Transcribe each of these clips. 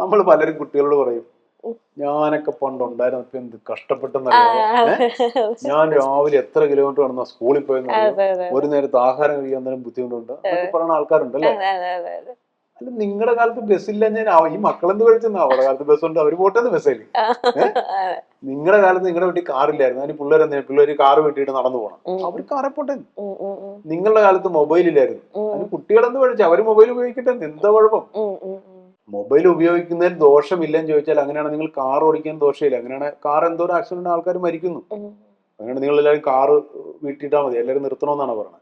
നമ്മൾ പലരും കുട്ടികളോട് പറയും, ഞാനൊക്കെ പണ്ടുണ്ടായിരുന്നപ്പോ എന്ത് കഷ്ടപ്പെട്ടെന്നറിയാമോ. ഞാൻ രാവിലെ എത്ര കിലോമീറ്റർ നടന്ന സ്കൂളിൽ പോയെന്നറിയാം, ഒരു നേരത്തെ ആഹാരം കഴിക്കാൻ തന്നെ ബുദ്ധിമുട്ടുണ്ട് എന്നൊക്കെ പറയുന്ന ആൾക്കാരുണ്ട് അല്ലേ. അല്ല, നിങ്ങളുടെ കാലത്ത് ബസ്സില്ല, ഞാൻ ഈ മക്കളെന്ത് കഴിച്ചെന്നാ. അവരുടെ കാലത്ത് ബസ്സുണ്ട്, അവര് പോട്ടെന്ന് ബസ്സില്. നിങ്ങളുടെ കാലത്ത് നിങ്ങളുടെ വീട്ടിൽ കാറില്ലായിരുന്നു, അതിന് പിള്ളേര് കാറ് വീട്ടിട്ട് നടന്നു പോകണം, അവർ കാറെ പോട്ടെ. നിങ്ങളുടെ കാലത്ത് മൊബൈൽ ഇല്ലായിരുന്നു, അതിന് കുട്ടികളെന്ത് കഴിച്ചു, അവര് മൊബൈൽ ഉപയോഗിക്കട്ടെ, എന്താ കുഴപ്പം. മൊബൈൽ ഉപയോഗിക്കുന്നതിൽ ദോഷമില്ലെന്ന് ചോദിച്ചാൽ അങ്ങനെയാണ് നിങ്ങൾ കാർ ഓടിക്കാൻ ദോഷമില്ല. അങ്ങനെയാണ് കാർ എന്തോ ഒരു ആക്സിഡന്റ് ആൾക്കാർ മരിക്കുന്നു. അങ്ങനെയാണ് നിങ്ങൾ എല്ലാവരും കാറ് വീട്ടിട്ടാൽ മതി, എല്ലാവരും നിർത്തണമെന്നാണ് പറയുന്നത്.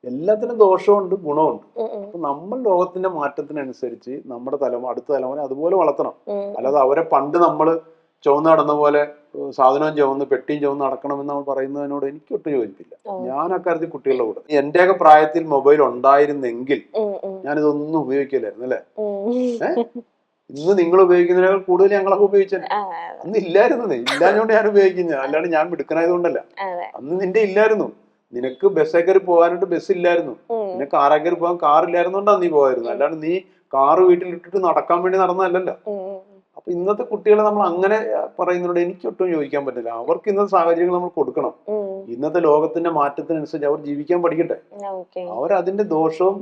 എല്ലാത്തിനും ദോഷമുണ്ട് ഗുണമുണ്ട്. അപ്പൊ നമ്മൾ ലോകത്തിന്റെ മാറ്റത്തിനനുസരിച്ച് നമ്മുടെ അടുത്ത തലമുറ അതുപോലെ വളർത്തണം. അല്ലാതെ അവരെ പണ്ട് നമ്മൾ ചുവന്ന് നടന്ന പോലെ സാധനവും ചുവന്ന് പെട്ടിയും ചുവന്ന് നടക്കണമെന്ന് നമ്മൾ പറയുന്നതിനോട് എനിക്ക് ഒട്ടും യോജിപ്പില്ല. ഞാൻ അക്കാര്യത്തിൽ കുട്ടികളുടെ കൂടെ, എന്റെയൊക്കെ പ്രായത്തിൽ മൊബൈൽ ഉണ്ടായിരുന്നെങ്കിൽ ഞാനിതൊന്നും ഉപയോഗിക്കില്ലായിരുന്നു അല്ലെ. ഇന്ന് നിങ്ങൾ ഉപയോഗിക്കുന്നതിനേക്കാൾ കൂടുതൽ ഞങ്ങളൊക്കെ ഉപയോഗിച്ചത്. അന്ന് ഇല്ലായിരുന്നേ, ഇല്ലാഞ്ഞോണ്ട് ഞാൻ ഉപയോഗിക്കുന്ന, അല്ലാണ്ട് ഞാൻ മിടുക്കനായത് കൊണ്ടല്ല. അന്ന് നിന്റെ ഇല്ലായിരുന്നു. നിനക്ക് ബസ്സേ കയറി പോകാനായിട്ട് ബസ് ഇല്ലായിരുന്നു, നിനക്ക് കാറേ കയറി പോകാൻ കാറില്ലായിരുന്നോണ്ടാണ് നീ പോകായിരുന്നു, അല്ലാണ്ട് നീ കാറ് വീട്ടിലിട്ടിട്ട് നടക്കാൻ വേണ്ടി നടന്നതല്ലല്ലോ. അപ്പൊ ഇന്നത്തെ കുട്ടികളെ നമ്മൾ അങ്ങനെ പറയുന്നതിനോട് എനിക്ക് ഒട്ടും യോജിക്കാൻ പറ്റില്ല. അവർക്ക് ഇന്നത്തെ സാഹചര്യങ്ങൾ നമ്മൾ കൊടുക്കണം. ഇന്നത്തെ ലോകത്തിന്റെ മാറ്റത്തിനനുസരിച്ച് അവർ ജീവിക്കാൻ പഠിക്കട്ടെ. അവരതിന്റെ ദോഷവും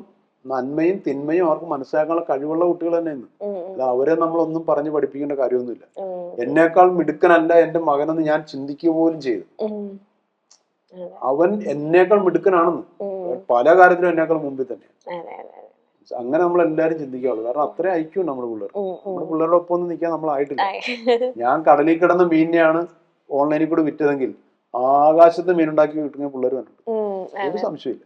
നന്മയും തിന്മയും അവർക്ക് മനസ്സിലാക്കാനുള്ള കഴിവുള്ള കുട്ടികൾ തന്നെയാണ്. അല്ല, അവരെ നമ്മളൊന്നും പറഞ്ഞ് പഠിപ്പിക്കേണ്ട കാര്യമൊന്നുമില്ല. എന്നേക്കാൾ മിടുക്കനല്ല എന്റെ മകനെന്ന് ഞാൻ ചിന്തിക്കുക പോലും ചെയ്തു. അവൻ എന്നേക്കാൾ മിടുക്കനാണെന്ന്, പല കാര്യത്തിലും എന്നേക്കാൾ മുമ്പിൽ തന്നെയാണ്. അങ്ങനെ നമ്മൾ എല്ലാവരും ചിന്തിക്കാവുള്ളൂ. കാരണം അത്രയും ഐക്യം നമ്മുടെ പിള്ളേർ. നമ്മുടെ പിള്ളേരുടെ ഒപ്പം ഒന്നും നിൽക്കാൻ നമ്മളായിട്ടില്ല. ഞാൻ കടലിൽ കിടന്ന മീനിനെയാണ് ഓൺലൈനിൽ കൂടെ വിറ്റതെങ്കിൽ ആകാശത്ത് മീനുണ്ടാക്കി വിട്ടുന്ന പിള്ളേർ കണ്ടിട്ടുണ്ട്, ഒരു സംശയമില്ല.